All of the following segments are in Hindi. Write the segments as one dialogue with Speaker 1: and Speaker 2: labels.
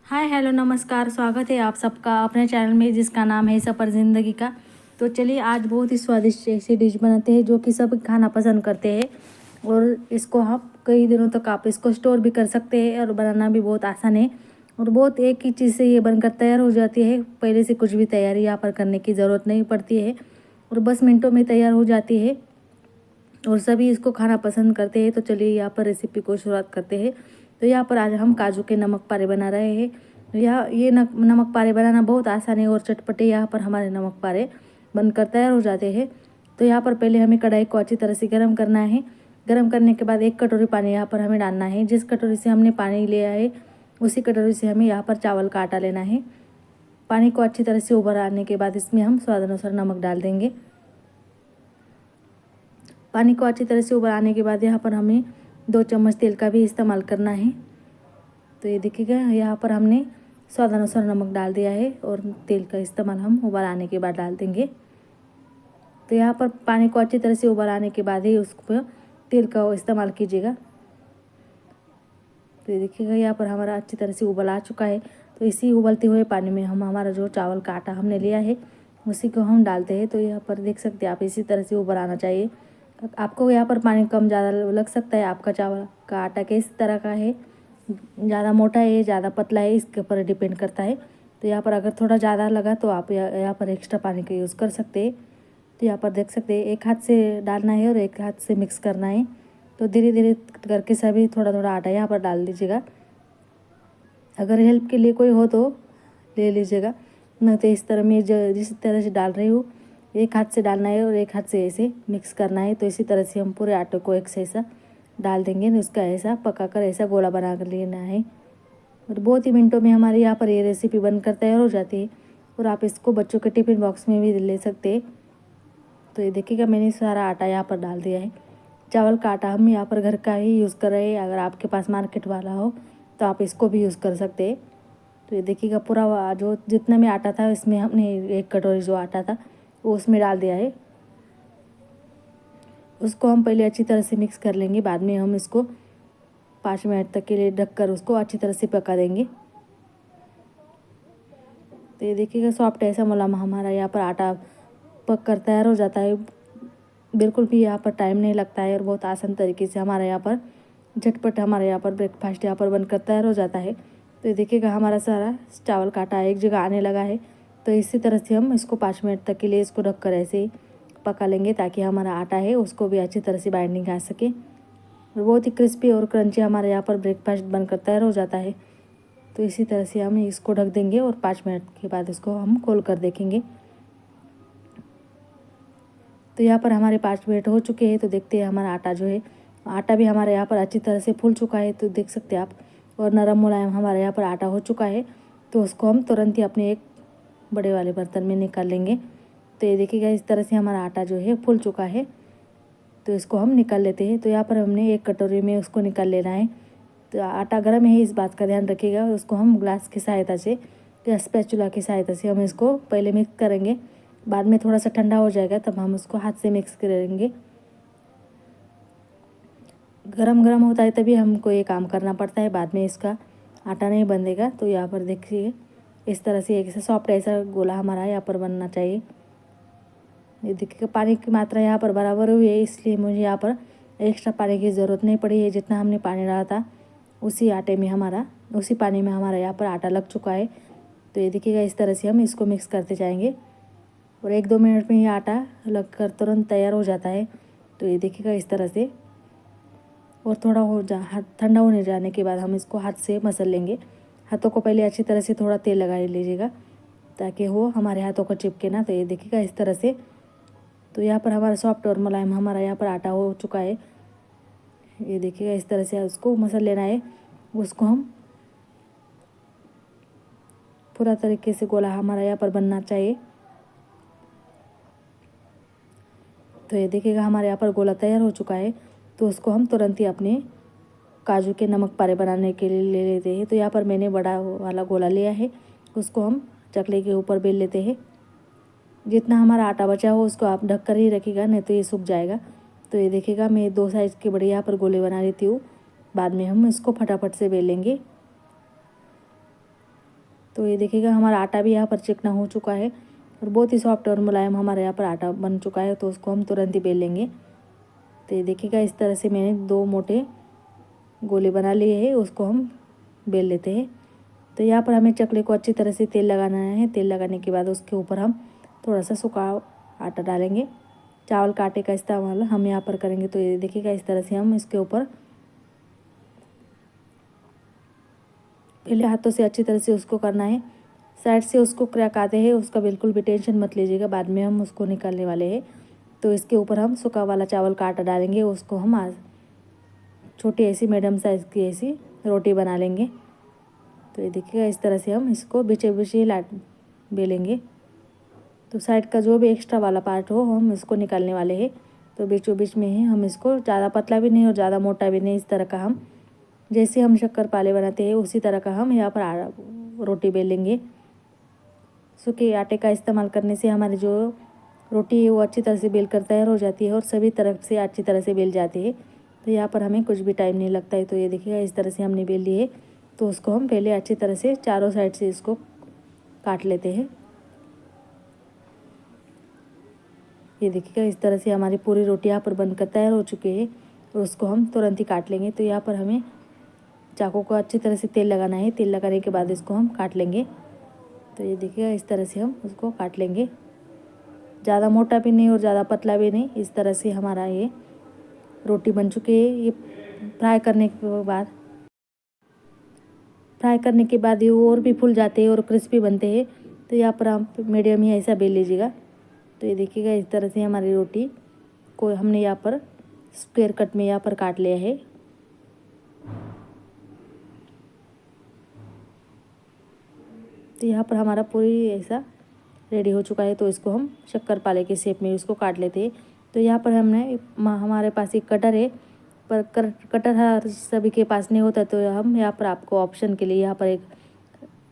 Speaker 1: हाय हेलो नमस्कार, स्वागत है आप सबका अपने चैनल में जिसका नाम है सफ़र ज़िंदगी का। तो चलिए आज बहुत ही स्वादिष्ट ऐसी डिश बनाते हैं जो कि सब खाना पसंद करते हैं। और इसको आप कई दिनों तक आप इसको स्टोर भी कर सकते हैं और बनाना भी बहुत आसान है। और बहुत एक ही चीज़ से ये बनकर तैयार हो जाती है, पहले से कुछ भी तैयारी यहाँ पर करने की ज़रूरत नहीं पड़ती है और बस मिनटों में तैयार हो जाती है और सभी इसको खाना पसंद करते हैं। तो चलिए यहाँ पर रेसिपी को शुरुआत करते हैं। तो यहाँ पर आज हम काजू के नमक पारे बना रहे हैं। ये नमक पारे बनाना बहुत आसान है और चटपटे यहाँ पर हमारे नमक पारे बनकर तैयार हो जाते हैं। तो यहाँ पर पहले हमें कढ़ाई को अच्छी तरह से गर्म करना है। गर्म करने के बाद 1 कटोरी पानी यहाँ पर हमें डालना है। जिस कटोरी से हमने पानी लिया है उसी कटोरी से हमें यहाँ पर चावल का आटा लेना है। पानी को अच्छी तरह से उबाल आने के बाद इसमें हम स्वाद अनुसार नमक डाल देंगे। पानी को अच्छी तरह से उबालने के बाद यहाँ पर हमें 2 चम्मच तेल का भी इस्तेमाल करना है। तो ये देखिएगा यहाँ पर हमने स्वाद अनुसार नमक डाल दिया है और तेल का इस्तेमाल हम उबालने के बाद डाल देंगे। तो यहाँ पर पानी को अच्छी तरह से उबालने के बाद ही उसको तेल का इस्तेमाल कीजिएगा। तो ये देखिएगा यहाँ पर हमारा अच्छी तरह से उबाल आ चुका है। तो इसी उबलते हुए पानी में हम हमारा जो चावल का आटा हमने लिया है उसी को हम डालते हैं। तो यहाँ पर देख सकते हैं आप, इसी तरह से उबालना चाहिए। आपको यहाँ पर पानी कम ज़्यादा लग सकता है। आपका चावल का आटा किस तरह का है, ज़्यादा मोटा है ज़्यादा पतला है, इसके ऊपर डिपेंड करता है। तो यहाँ पर अगर थोड़ा ज़्यादा लगा तो आप यहाँ पर एक्स्ट्रा पानी का यूज़ कर सकते हैं। तो यहाँ पर देख सकते हैं एक हाथ से डालना है और एक हाथ से मिक्स करना है। तो धीरे धीरे करके सभी थोड़ा थोड़ा आटा यहाँ पर डाल दीजिएगा। अगर हेल्प के लिए कोई हो तो ले लीजिएगा, नहीं तो इस तरह मैं जिस तरह से डाल रही हूँ एक हाथ से डालना है और एक हाथ से ऐसे मिक्स करना है। तो इसी तरह से हम पूरे आटे को एक से ऐसा डाल देंगे, उसका ऐसा पका कर ऐसा गोला बना कर लेना है। और बहुत ही मिनटों में हमारे यहाँ पर ये रेसिपी बनकर तैयार हो जाती है और आप इसको बच्चों के टिफ़िन बॉक्स में भी ले सकते हैं। तो ये देखिएगा मैंने सारा आटा यहाँ पर डाल दिया है। चावल का आटा हम यहाँ पर घर का ही यूज़ कर रहे हैं। अगर आपके पास मार्केट वाला हो तो आप इसको भी यूज़ कर सकते हैं। तो ये देखिएगा पूरा जो जितना में आटा था इसमें हमने 1 कटोरी जो आटा था वो उसमें डाल दिया है। उसको हम पहले अच्छी तरह से मिक्स कर लेंगे, बाद में हम इसको 5 मिनट तक के लिए ढककर उसको अच्छी तरह से पका देंगे। तो ये देखिएगा सॉफ्ट ऐसा मुलायम हमारा यहाँ पर आटा पक कर तैयार हो जाता है। बिल्कुल भी यहाँ पर टाइम नहीं लगता है और बहुत आसान तरीके से हमारे यहाँ पर झटपट हमारे यहाँ पर ब्रेकफास्ट यहाँ पर बनकर तैयार हो जाता है। तो ये देखिएगा हमारा सारा चावल का आटा एक जगह आने लगा है। तो इसी तरह से हम इसको 5 मिनट तक के लिए इसको ढककर ऐसे ही पका लेंगे ताकि हमारा आटा है उसको भी अच्छी तरह से बाइंडिंग आ सके। और बहुत ही क्रिस्पी और क्रंची हमारे यहाँ पर ब्रेकफास्ट बनकर तैयार हो जाता है। तो इसी तरह से हम इसको ढक देंगे और 5 मिनट के बाद इसको हम खोल कर देखेंगे। तो यहाँ पर हमारे 5 मिनट हो चुके हैं। तो देखते हैं हमारा आटा जो है, आटा भी हमारे यहाँ पर अच्छी तरह से फूल चुका है। तो देख सकते हैं आप, और नरम मुलायम हमारे यहाँ पर आटा हो चुका है। तो उसको हम तुरंत ही अपने एक बड़े वाले बर्तन में निकाल लेंगे। तो ये देखिएगा इस तरह से हमारा आटा जो है फूल चुका है। तो इसको हम निकाल लेते हैं। तो यहाँ पर हमने 1 कटोरी में उसको निकाल लेना है। तो आटा गर्म है इस बात का ध्यान रखिएगा। उसको हम ग्लास की सहायता से या स्पैचुला की सहायता से हम इसको पहले मिक्स करेंगे, बाद में थोड़ा सा ठंडा हो जाएगा तब हम उसको हाथ से मिक्स करेंगे। गरम गरम होता है तभी हमको ये काम करना पड़ता है, बाद में इसका आटा नहीं बंधेगा। तो यहाँ पर देखिए इस तरह से एक सॉफ्ट ऐसा गोला हमारा यहाँ पर बनना चाहिए। ये देखिए पानी की मात्रा यहाँ पर बराबर हुई है, इसलिए मुझे यहाँ पर एक्स्ट्रा पानी की ज़रूरत नहीं पड़ी है। जितना हमने पानी डाला था उसी पानी में हमारा यहाँ पर आटा लग चुका है। तो ये देखिएगा इस तरह से हम इसको मिक्स करते जाएंगे और 1-2 मिनट में ये आटा लग कर तुरंत तैयार हो जाता है। तो ये देखिएगा इस तरह से, और थोड़ा ठंडा होने जाने के बाद हम इसको हाथ से मसल लेंगे। हाथों को पहले अच्छी तरह से थोड़ा तेल लगा लीजिएगा ताकि वो हमारे हाथों को चिपके ना। तो ये देखिएगा इस तरह से। तो यहाँ पर हमारा सॉफ्ट और मुलायम हमारा यहाँ पर आटा हो चुका है। ये देखिएगा इस तरह से उसको मसल लेना है। उसको हम पूरा तरीके से गोला हमारा यहाँ पर बनना चाहिए। तो ये देखिएगा हमारे यहाँ पर गोला तैयार हो चुका है। तो उसको हम तुरंत ही अपने काजू के नमक पारे बनाने के लिए ले लेते हैं। तो यहाँ पर मैंने बड़ा वाला गोला लिया है, उसको हम चकले के ऊपर बेल लेते हैं। जितना हमारा आटा बचा हो उसको आप ढक कर ही रखिएगा, नहीं तो ये सूख जाएगा। तो ये देखिएगा मैं 2 साइज़ के बड़े यहाँ पर गोले बना लेती हूँ, बाद में हम इसको फटाफट से बेल लेंगे। तो ये देखिएगा हमारा आटा भी यहाँ पर चिकना हो चुका है और बहुत ही सॉफ्ट और मुलायम हमारे यहाँ पर आटा बन चुका है। तो उसको हम तुरंत ही बेल लेंगे। तो ये देखिएगा इस तरह से मैंने 2 मोटे गोले बना लिए हैं, उसको हम बेल लेते हैं। तो यहाँ पर हमें चकले को अच्छी तरह से तेल लगाना है। तेल लगाने के बाद उसके ऊपर हम थोड़ा सा सूखा आटा डालेंगे। चावल का आटे का इस्तेमाल हम यहाँ पर करेंगे। तो ये देखिएगा इस तरह से हम इसके ऊपर पहले हाथों से अच्छी तरह से उसको करना है। साइड से उसको क्रैक आते हैं, उसका बिल्कुल भी टेंशन मत लीजिएगा, बाद में हम उसको निकालने वाले हैं। तो इसके ऊपर हम सूखा वाला चावल का आटा डालेंगे। उसको हम आज छोटी ऐसी मीडियम साइज़ की ऐसी रोटी बना लेंगे। तो ये देखिएगा इस तरह से हम इसको बीचे बीचे लाट बेलेंगे। तो साइड का जो भी एक्स्ट्रा वाला पार्ट हो हम इसको निकालने वाले हैं। तो बीचों बीच में ही हम इसको ज़्यादा पतला भी नहीं और ज़्यादा मोटा भी नहीं, इस तरह का हम जैसे हम शक्करपारे बनाते हैं उसी तरह का हम यहाँ पर रोटी बेल लेंगे। सूखे आटे का इस्तेमाल करने से हमारी जो रोटी है वो अच्छी तरह से बेल कर तैयार हो जाती है और सभी तरफ से अच्छी तरह से बेल जाती है। तो यहाँ पर हमें कुछ भी टाइम नहीं लगता है। तो ये देखिएगा इस तरह से हमने बेल लिए। तो उसको हम पहले अच्छी तरह से चारों साइड से इसको काट लेते हैं। ये देखिएगा इस तरह से हमारी पूरी रोटी यहाँ पर बनकर तैयार हो चुकी है और उसको हम तुरंत ही काट लेंगे। तो यहाँ पर हमें चाकू को अच्छी तरह से तेल लगाना है। तेल लगाने के बाद इसको हम काट लेंगे। तो ये देखिएगा इस तरह से हम उसको काट लेंगे। ज़्यादा मोटा भी नहीं और ज़्यादा पतला भी नहीं, इस तरह से हमारा ये रोटी बन चुकी है। ये फ्राई करने के बाद ये और भी फूल जाते हैं और क्रिस्पी बनते हैं। तो यहाँ पर आप मीडियम ही ऐसा बेल लीजिएगा। तो ये देखिएगा इस तरह से हमारी रोटी को हमने यहाँ पर स्क्वायर कट में यहाँ पर काट लिया है। तो यहाँ पर हमारा पूरी ऐसा रेडी हो चुका है। तो इसको हम शक्करपारे के शेप में इसको काट लेते हैं। तो यहाँ पर हमारे पास एक कटर है, पर कटर हर सभी के पास नहीं होता। तो हम यहाँ पर आपको ऑप्शन के लिए यहाँ पर एक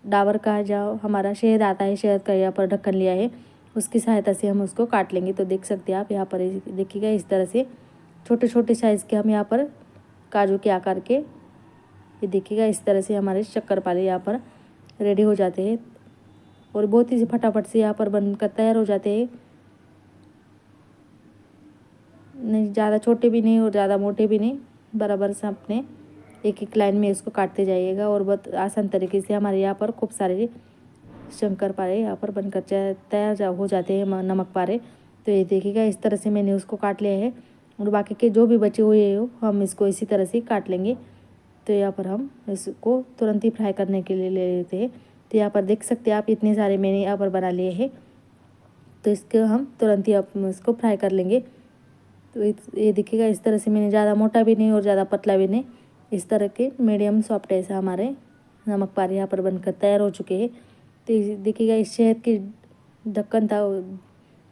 Speaker 1: डाबर का जो हमारा शहद आता है, शहद का यहाँ पर ढक्कन लिया है, उसकी सहायता से हम उसको काट लेंगे। तो देख सकते हैं आप यहाँ पर देखिएगा इस तरह से छोटे छोटे साइज़ के हम यहाँ पर काजू के आकार के, ये देखिएगा इस तरह से हमारे शक्करपारे यहाँ पर रेडी हो जाते हैं और बहुत ही फटाफट से यहाँ पर बनकर तैयार हो जाते हैं। नहीं ज़्यादा छोटे भी नहीं और ज़्यादा मोटे भी नहीं, बराबर से अपने एक एक लाइन में इसको काटते जाइएगा और बहुत आसान तरीके से हमारे यहाँ पर खूब सारे शंकरपारे यहाँ पर बनकर तैयार हो जाते हैं, नमक पारे। तो ये देखिएगा इस तरह से मैंने उसको काट लिया है और बाकी के जो भी बचे हुए हो हम इसको इसी तरह से काट लेंगे। तो यहाँ पर हम इसको तुरंत ही फ्राई करने के लिए ले लेते हैं। तो यहाँ पर देख सकते हैं आप इतने सारे मैंने यहाँ पर बना लिए हैं। तो इसको हम तुरंत ही इसको फ्राई कर लेंगे। तो ये देखिएगा इस तरह से मैंने ज़्यादा मोटा भी नहीं और ज़्यादा पतला भी नहीं, इस तरह के मीडियम सॉफ्ट ऐसा हमारे नमक पारे यहाँ पर बनकर तैयार हो चुके हैं। तो देखिएगा इस शहद की ढक्कन था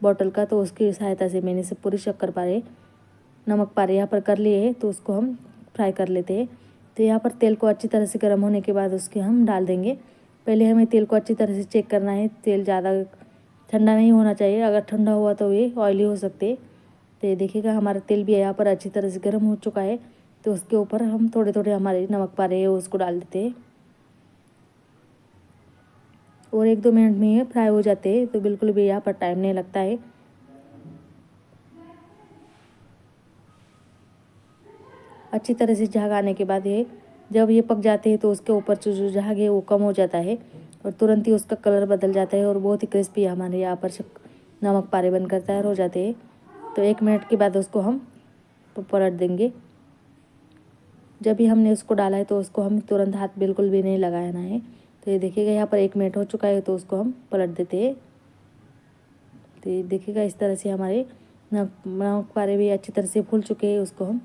Speaker 1: बॉटल का, तो उसकी सहायता से मैंने से पूरी शक्करपारे नमक पारे यहाँ पर कर लिए हैं। तो उसको हम फ्राई कर लेते हैं। तो यहाँ पर तेल को अच्छी तरह से गर्म होने के बाद उसके हम डाल देंगे। पहले हमें तेल को अच्छी तरह से चेक करना है। तेल ज़्यादा ठंडा नहीं होना चाहिए, अगर ठंडा हुआ तो ये ऑयली हो सकते हैं। तो ये देखिएगा हमारा तेल भी यहाँ पर अच्छी तरह से गर्म हो चुका है। तो उसके ऊपर हम थोड़े थोड़े हमारे नमक पारे हैं उसको डाल देते हैं और 1-2 मिनट में ये फ्राई हो जाते हैं। तो बिल्कुल भी यहाँ पर टाइम नहीं लगता है। अच्छी तरह से झाग आने के बाद ये जब ये पक जाते हैं तो उसके ऊपर जो झाग है वो कम हो जाता है और तुरंत ही उसका कलर बदल जाता है और बहुत ही क्रिस्पी हमारे यहाँ पर नमक पारे बनकर तैयार हो जाते हैं। तो 1 मिनट के बाद उसको हम पलट देंगे। जब भी हमने उसको डाला है तो उसको हम तुरंत हाथ बिल्कुल भी नहीं लगाना है। तो ये देखिएगा यहाँ पर 1 मिनट हो चुका है, तो उसको हम पलट देते हैं। तो ये देखिएगा इस तरह से हमारे नमक पारे भी अच्छी तरह से फूल चुके हैं। उसको हम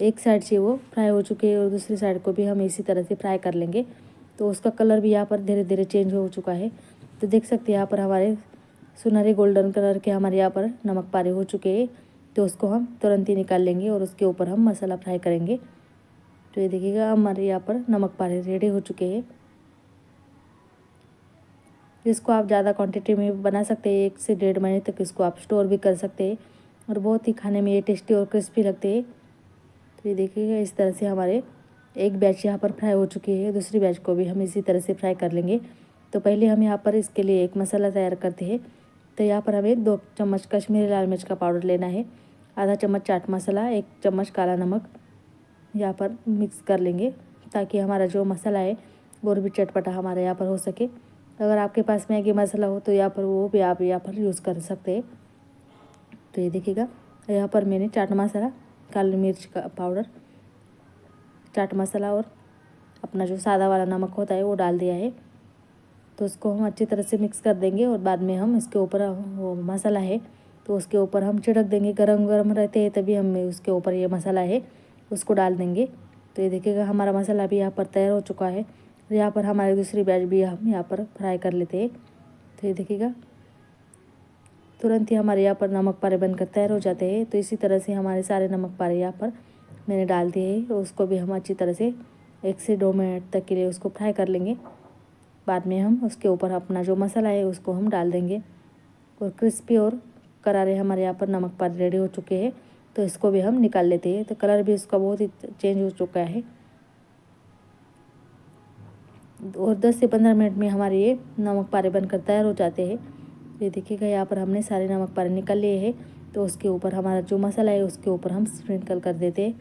Speaker 1: एक साइड से वो फ्राई हो चुके हैं और दूसरी साइड को भी हम इसी तरह से फ्राई कर लेंगे। तो उसका कलर भी यहाँ पर धीरे धीरे चेंज हो चुका है। तो देख सकते हैं यहाँ पर हमारे सुनहरे गोल्डन कलर के हमारे यहाँ पर नमक पारे हो चुके हैं। तो उसको हम तुरंत ही निकाल लेंगे और उसके ऊपर हम मसाला फ्राई करेंगे। तो ये देखिएगा हमारे यहाँ पर नमक पारे रेडी हो चुके हैं। इसको आप ज़्यादा क्वांटिटी में बना सकते हैं, 1 से 1.5 महीने तक इसको आप स्टोर भी कर सकते हैं और बहुत ही खाने में ये टेस्टी और क्रिस्पी लगते हैं। तो ये देखिएगा इस तरह से हमारे एक बैच यहाँ पर फ्राई हो चुकी है, दूसरी बैच को भी हम इसी तरह से फ्राई कर लेंगे। तो पहले हम यहाँ पर इसके लिए एक मसाला तैयार करते हैं। तो यहाँ पर हमें 2 चम्मच कश्मीरी लाल मिर्च का पाउडर लेना है, आधा चम्मच चाट मसाला, 1 चम्मच काला नमक यहाँ पर मिक्स कर लेंगे, ताकि हमारा जो मसाला है वो भी चटपटा हमारे यहाँ पर हो सके। अगर आपके पास मैगी मसाला हो तो यहाँ पर वो भी आप यहाँ पर यूज़ कर सकते हैं। तो ये देखिएगा, यहाँ पर मैंने चाट मसाला, काली मिर्च का पाउडर, चाट मसाला और अपना जो सादा वाला नमक होता है वो डाल दिया है। तो उसको हम अच्छी तरह से मिक्स कर देंगे और बाद में हम इसके ऊपर वो मसाला है तो उसके ऊपर हम छिड़क देंगे। गरम गरम रहते हैं तभी हम उसके ऊपर ये मसाला है उसको डाल देंगे। तो ये देखिएगा, हमारा मसाला भी यहाँ पर तैयार हो चुका है। यहाँ पर हमारी दूसरी बैच भी हम यहाँ पर फ्राई कर लेते हैं। तो ये देखिएगा, तुरंत ही हमारे यहाँ पर नमक पारे बनकर तैयार हो जाते हैं। तो इसी तरह से हमारे सारे नमक पारे यहाँ पर मैंने डाल दिए हैं। उसको भी हम अच्छी तरह से 1 से 2 मिनट तक के लिए उसको फ्राई कर लेंगे। बाद में हम उसके ऊपर अपना जो मसाला है उसको हम डाल देंगे। और क्रिस्पी और करारे हमारे यहाँ पर नमक पारे रेडी हो चुके हैं। तो इसको भी हम निकाल लेते हैं। तो कलर भी इसका बहुत ही चेंज हो चुका है। और 10 से 15 मिनट में हमारे ये नमक पारे बनकर तैयार हो जाते हैं। ये देखिएगा, यहाँ पर हमने सारे नमक पारे निकाल लिए हैं। तो उसके ऊपर हमारा जो मसाला है उसके ऊपर हम स्प्रिंकल कर देते हैं,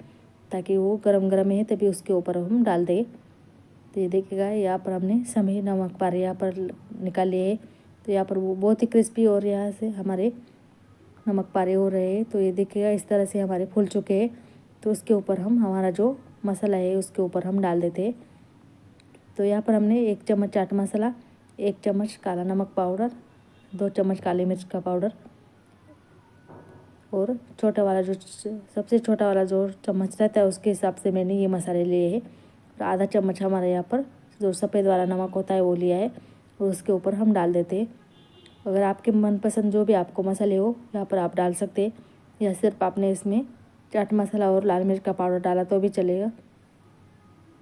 Speaker 1: ताकि वो गरम गरम है तभी उसके ऊपर हम डाल दें। तो ये देखिएगा, यहाँ पर हमने सभी नमक पारे यहाँ पर निकाल लिए हैं। तो यहाँ पर वो बहुत ही क्रिस्पी और यहाँ से हमारे नमक पारे हो रहे हैं। तो ये देखिएगा, इस तरह से हमारे फूल चुके हैं। तो उसके ऊपर हम हमारा जो मसाला है उसके ऊपर हम डाल देते हैं। तो यहाँ पर हमने 1 चम्मच चाट मसाला, 1 चम्मच काला नमक पाउडर, 2 चम्मच काली मिर्च का पाउडर और छोटा वाला जो सबसे छोटा वाला जो चम्मच रहता है उसके हिसाब से मैंने ये मसाले लिए हैं। और आधा चम्मच हमारे यहाँ पर जो सफ़ेद वाला नमक होता है वो लिया है और उसके ऊपर हम डाल देते हैं। अगर आपके मनपसंद जो भी आपको मसाले हो यहाँ पर आप डाल सकते हैं, या सिर्फ आपने इसमें चाट मसाला और लाल मिर्च का पाउडर डाला तो भी चलेगा।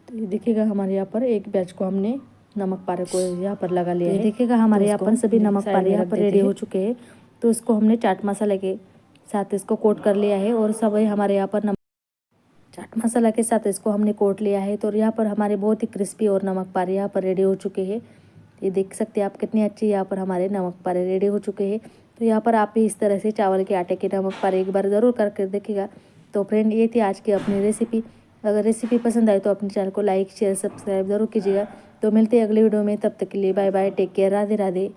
Speaker 1: तो ये देखिएगा, हमारे यहाँ पर एक बैच को हमने नमक पारे को यहाँ पर लगा लिया है। देखिएगा, हमारे यहाँ पर सभी नमक पारे यहाँ पर रेडी हो चुके हैं। तो इसको हमने चाट मसाले के साथ इसको कोट कर लिया है और सभी हमारे यहाँ पर चाट मसाला के साथ इसको हमने कोट लिया है। तो यहाँ पर हमारे बहुत ही क्रिस्पी और नमक पारे यहाँ पर रेडी हो चुके हैं। ये देख सकते हैं आप कितनी अच्छी यहाँ पर हमारे नमक पारे रेडी हो चुके हैं। तो यहाँ पर आप भी इस तरह से चावल के आटे के नमक पारे एक बार ज़रूर करके देखिएगा। तो फ्रेंड, ये थी आज की अपनी रेसिपी। अगर रेसिपी पसंद आए तो अपने चैनल को लाइक शेयर सब्सक्राइब ज़रूर कीजिएगा। तो मिलते हैं अगले वीडियो में, तब तक के लिए bye bye, take care, Radhe Radhe.